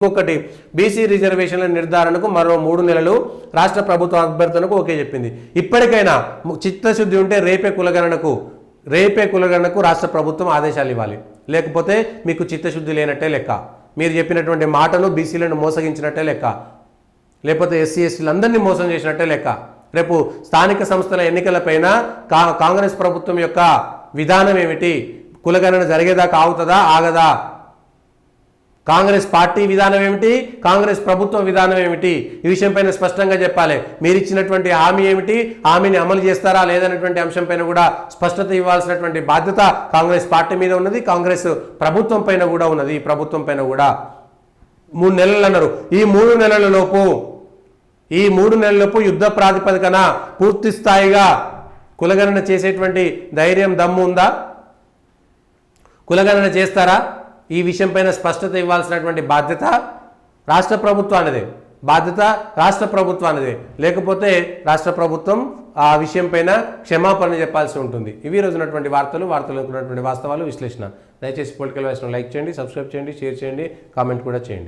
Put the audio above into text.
ఇంకొకటి బీసీ రిజర్వేషన్ల నిర్ధారణకు మరో 3 నెలలు రాష్ట్ర ప్రభుత్వ అభ్యర్థనకు ఓకే చెప్పింది. ఇప్పటికైనా చిత్తశుద్ధి ఉంటే రేపే కులగణనకు రాష్ట్ర ప్రభుత్వం ఆదేశాలు ఇవ్వాలి. లేకపోతే మీకు చిత్తశుద్ధి లేనట్టే లెక్క. మీరు చెప్పినటువంటి మాటలు బీసీలను మోసగించినట్టే లెక్క. లేకపోతే ఎస్సీ ఎస్టీలందరినీ మోసం చేసినట్టే లెక్క. రేపు స్థానిక సంస్థల ఎన్నికలపైన కాంగ్రెస్ ప్రభుత్వం యొక్క విధానం ఏమిటి? కులగణన జరిగేదాకా ఆగుతుందా ఆగదా? కాంగ్రెస్ పార్టీ విధానం ఏమిటి? కాంగ్రెస్ ప్రభుత్వం విధానం ఏమిటి? ఈ విషయంపైన స్పష్టంగా చెప్పాలి. మీరు ఇచ్చినటువంటి హామీ ఏమిటి? హామీని అమలు చేస్తారా లేదనేటువంటి అంశంపైన కూడా స్పష్టత ఇవ్వాల్సినటువంటి బాధ్యత కాంగ్రెస్ పార్టీ మీద ఉన్నది, కాంగ్రెస్ ప్రభుత్వం పైన కూడా ఉన్నది. ఈ ప్రభుత్వం పైన కూడా 3 నెలలు అన్నారు. ఈ 3 నెలలలోపు యుద్ధ ప్రాతిపదికన పూర్తి స్థాయిగా కులగణన చేసేటువంటి ధైర్యం దమ్ము ఉందా? కులగణన చేస్తారా? ఈ విషయం పైన స్పష్టత ఇవ్వాల్సినటువంటి బాధ్యత రాష్ట్ర ప్రభుత్వానిదే. లేకపోతే రాష్ట్ర ప్రభుత్వం ఆ విషయం పైన క్షమాపణ చెప్పాల్సి ఉంటుంది. ఇవి రోజునటువంటి వార్తలు ఉన్నటువంటి వాస్తవాలు విశ్లేషణ. దయచేసి పొలిటికల్ వాయిస్ను లైక్ చేయండి, సబ్స్క్రైబ్ చేయండి, షేర్ చేయండి, కామెంట్ కూడా చేయండి.